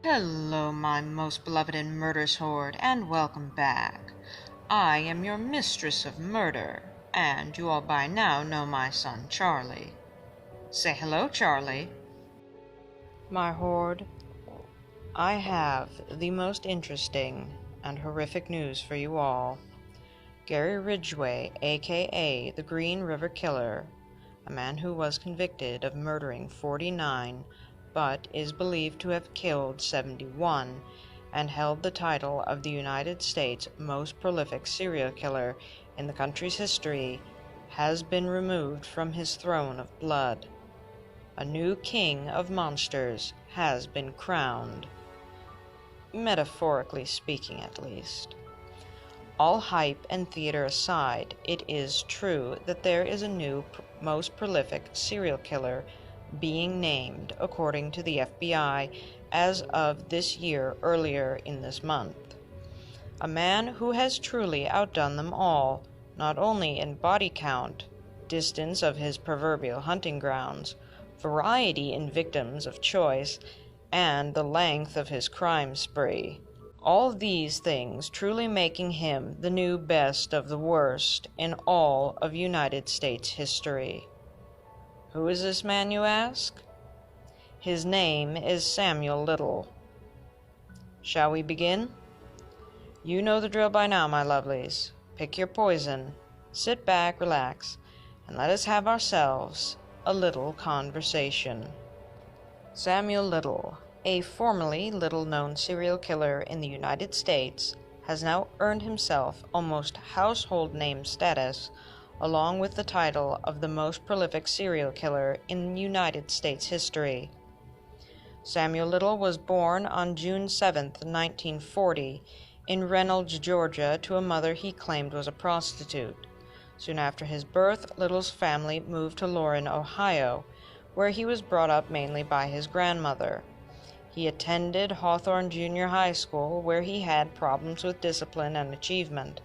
Hello, my most beloved and murderous horde, and welcome back. I am your mistress of murder, and you all by now know my son Charlie. Say hello, Charlie. My horde, I have the most interesting and horrific news for you all. Gary Ridgway, aka the Green River Killer, a man who was convicted of murdering 49 but is believed to have killed 71 and held the title of the United States' most prolific serial killer in the country's history, has been removed from his throne of blood. A new king of monsters has been crowned. Metaphorically speaking, at least. All hype and theater aside, it is true that there is a new, most prolific serial killer being named, according to the FBI, as of this year earlier in this month. A man who has truly outdone them all, not only in body count, distance of his proverbial hunting grounds, variety in victims of choice, and the length of his crime spree. All these things truly making him the new best of the worst in all of United States history. Who is this man, you ask? His name is Samuel Little. Shall we begin? You know the drill by now, my lovelies. Pick your poison, sit back, relax, and let us have ourselves a little conversation. Samuel Little, a formerly little-known serial killer in the United States, has now earned himself almost household name status, along with the title of the most prolific serial killer in United States history. Samuel Little was born on June 7, 1940, in Reynolds, Georgia, to a mother he claimed was a prostitute. Soon after his birth, Little's family moved to Loren, Ohio, where he was brought up mainly by his grandmother. He attended Hawthorne Junior High School, where he had problems with discipline and achievement.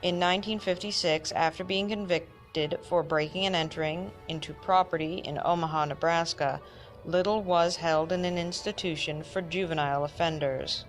In 1956, after being convicted for breaking and entering into property in Omaha, Nebraska, Little was held in an institution for juvenile offenders.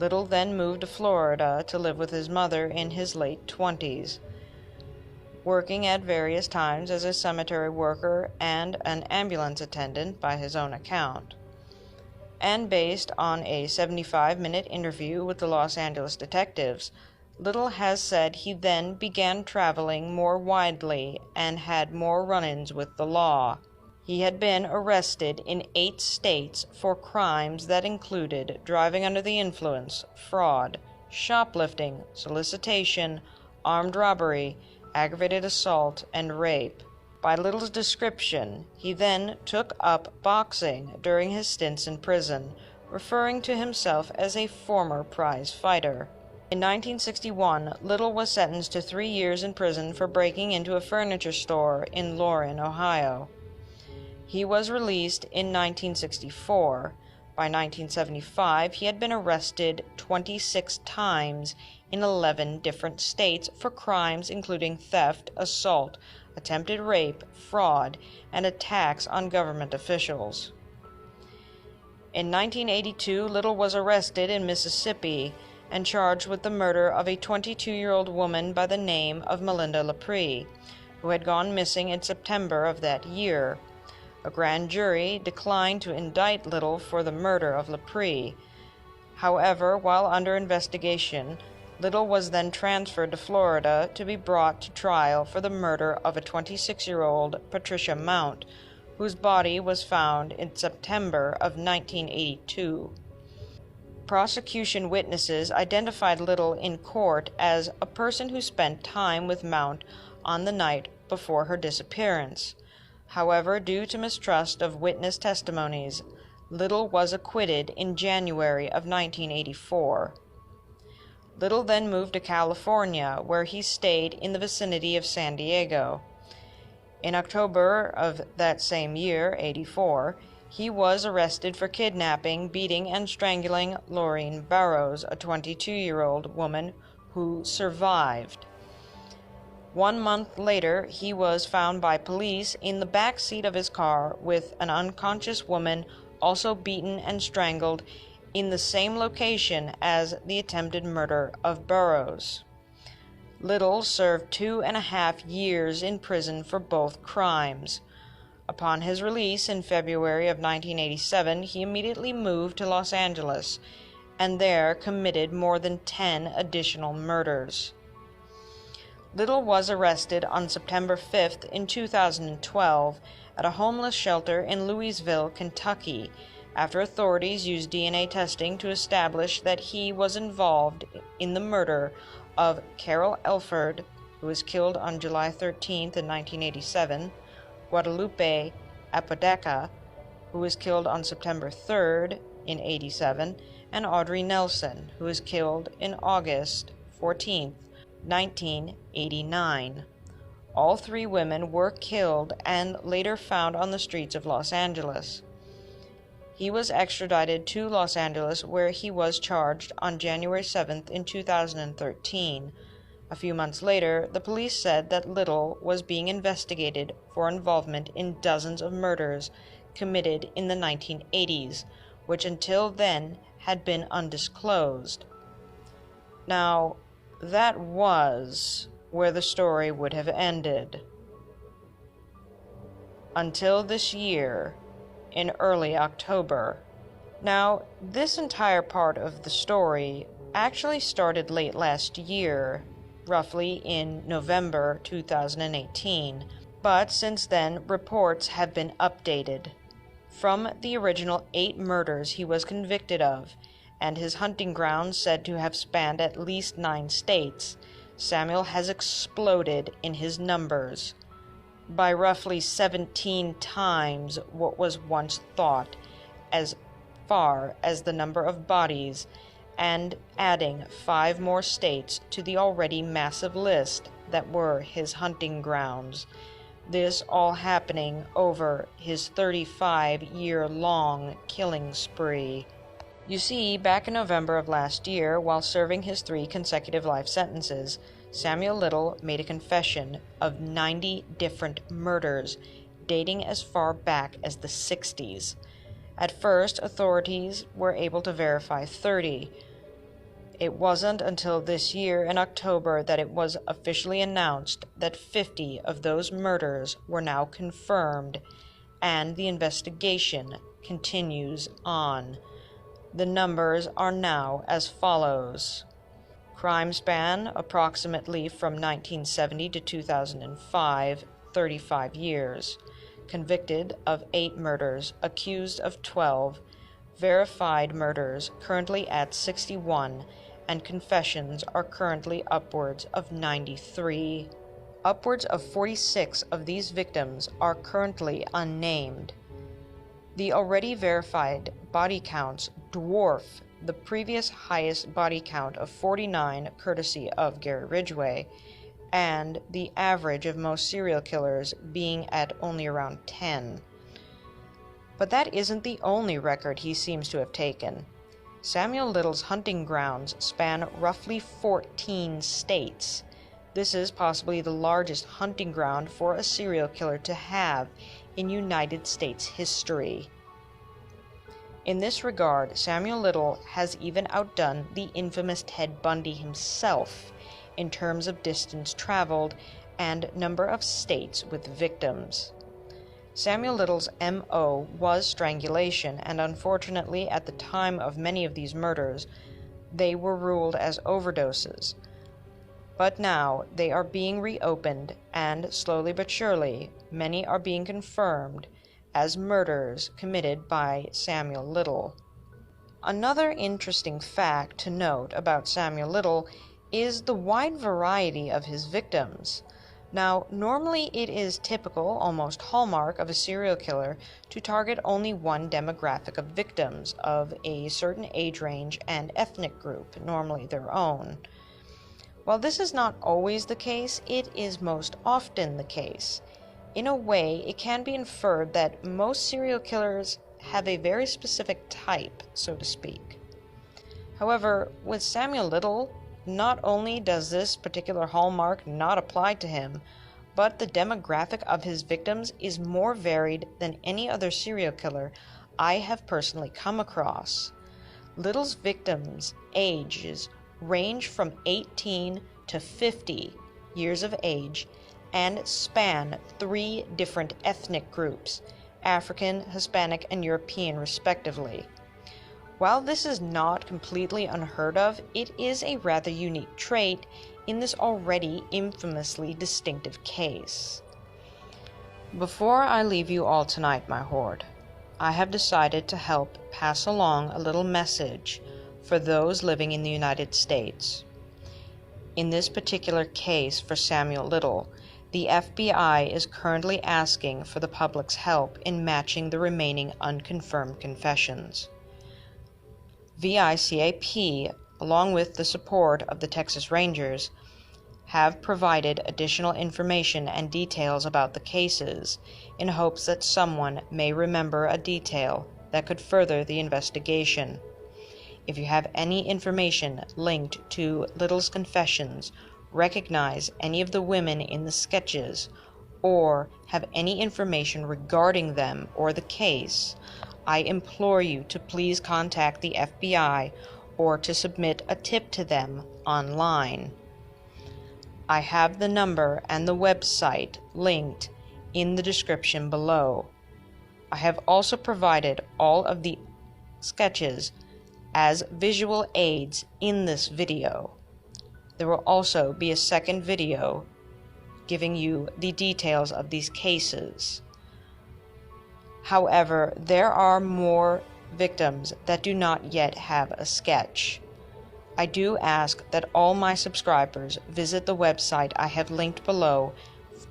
Little then moved to Florida to live with his mother in his late 20s, working at various times as a cemetery worker and an ambulance attendant by his own account. And based on a 75-minute interview with the Los Angeles detectives, Little has said he then began traveling more widely and had more run-ins with the law. He had been arrested in 8 states for crimes that included driving under the influence, fraud, shoplifting, solicitation, armed robbery, aggravated assault, and rape. By Little's description, he then took up boxing during his stints in prison, referring to himself as a former prize fighter. In 1961, Little was sentenced to 3 years in prison for breaking into a furniture store in Loren, Ohio. He was released in 1964. By 1975, he had been arrested 26 times in 11 different states for crimes including theft, assault, attempted rape, fraud, and attacks on government officials. In 1982, Little was arrested in Mississippi and charged with the murder of a 22-year-old woman by the name of Melinda Lepre, who had gone missing in September of that year. A grand jury declined to indict Little for the murder of Lepre. However, while under investigation, Little was then transferred to Florida to be brought to trial for the murder of a 26-year-old Patricia Mount, whose body was found in September of 1982. Prosecution witnesses identified Little in court as a person who spent time with Mount on the night before her disappearance. However, due to mistrust of witness testimonies, Little was acquitted in January of 1984. Little then moved to California, where he stayed in the vicinity of San Diego. In October of that same year, 84, he was arrested for kidnapping, beating, and strangling Laureen Barrows, a 22-year-old woman who survived. 1 month later, he was found by police in the back seat of his car with an unconscious woman also beaten and strangled in the same location as the attempted murder of Burroughs. Little served 2.5 years in prison for both crimes. Upon his release in February of 1987, he immediately moved to Los Angeles and there committed more than 10 additional murders. Little was arrested on September 5th in 2012 at a homeless shelter in Louisville, Kentucky, after authorities used DNA testing to establish that he was involved in the murder of Carol Elford, who was killed on July 13th in 1987, Guadalupe Apodaca, who was killed on September 3rd in 87, and Audrey Nelson, who was killed in August 14th, 1989. All three women were killed and later found on the streets of Los Angeles. He was extradited to Los Angeles, where he was charged on January 7th in 2013. A few months later, the police said that Little was being investigated for involvement in dozens of murders committed in the 1980s, which until then had been undisclosed. Now, that was where the story would have ended. Until this year, in early October. Now, this entire part of the story actually started late last year, roughly in November 2018, but since then reports have been updated. From the original 8 murders he was convicted of, and his hunting grounds said to have spanned at least 9 states, Samuel has exploded in his numbers by roughly 17 times what was once thought, as far as the number of bodies, and adding 5 more states to the already massive list that were his hunting grounds. This all happening over his 35-year-long killing spree. You see, back in November of last year, while serving his 3 consecutive life sentences, Samuel Little made a confession of 90 different murders, dating as far back as the 60s. At first, authorities were able to verify 30. It wasn't until this year in October that it was officially announced that 50 of those murders were now confirmed, and the investigation continues on. The numbers are now as follows. Crime span approximately from 1970 to 2005, 35 years. Convicted of 8 murders, accused of 12, verified murders currently at 61, and confessions are currently upwards of 93. Upwards of 46 of these victims are currently unnamed. The already verified body counts dwarf the previous highest body count of 49, courtesy of Gary Ridgway, and the average of most serial killers being at only around 10. But that isn't the only record he seems to have taken. Samuel Little's hunting grounds span roughly 14 states. This is possibly the largest hunting ground for a serial killer to have in United States history. In this regard, Samuel Little has even outdone the infamous Ted Bundy himself in terms of distance traveled and number of states with victims. Samuel Little's M.O. was strangulation, and unfortunately at the time of many of these murders, they were ruled as overdoses. But now they are being reopened, and slowly but surely, many are being confirmed as murders committed by Samuel Little. Another interesting fact to note about Samuel Little is the wide variety of his victims. Now, normally it is typical, almost hallmark, of a serial killer to target only one demographic of victims of a certain age range and ethnic group, normally their own. While this is not always the case, it is most often the case. In a way, it can be inferred that most serial killers have a very specific type, so to speak. However, with Samuel Little, not only does this particular hallmark not apply to him, but the demographic of his victims is more varied than any other serial killer I have personally come across. Little's victims' ages range from 18 to 50 years of age and span 3 different ethnic groups, African, Hispanic, and European respectively. While this is not completely unheard of, it is a rather unique trait in this already infamously distinctive case. Before I leave you all tonight, my horde, I have decided to help pass along a little message for those living in the United States. In this particular case for Samuel Little, the FBI is currently asking for the public's help in matching the remaining unconfirmed confessions. VICAP, along with the support of the Texas Rangers, have provided additional information and details about the cases in hopes that someone may remember a detail that could further the investigation. If you have any information linked to Little's confessions, recognize any of the women in the sketches, or have any information regarding them or the case, I implore you to please contact the FBI or to submit a tip to them online. I have the number and the website linked in the description below. I have also provided all of the sketches as visual aids in this video. There will also be a second video giving you the details of these cases. However, there are more victims that do not yet have a sketch. I do ask that all my subscribers visit the website I have linked below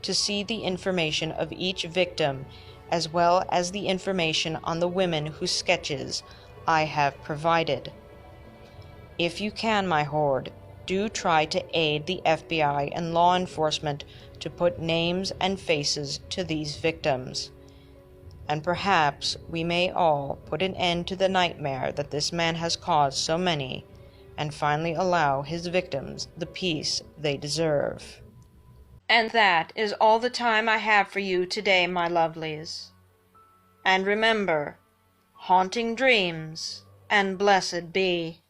to see the information of each victim, as well as the information on the women whose sketches I have provided. If you can, my horde, do try to aid the FBI and law enforcement to put names and faces to these victims. And perhaps we may all put an end to the nightmare that this man has caused so many, and finally allow his victims the peace they deserve. And that is all the time I have for you today, my lovelies. And remember, haunting dreams and blessed be.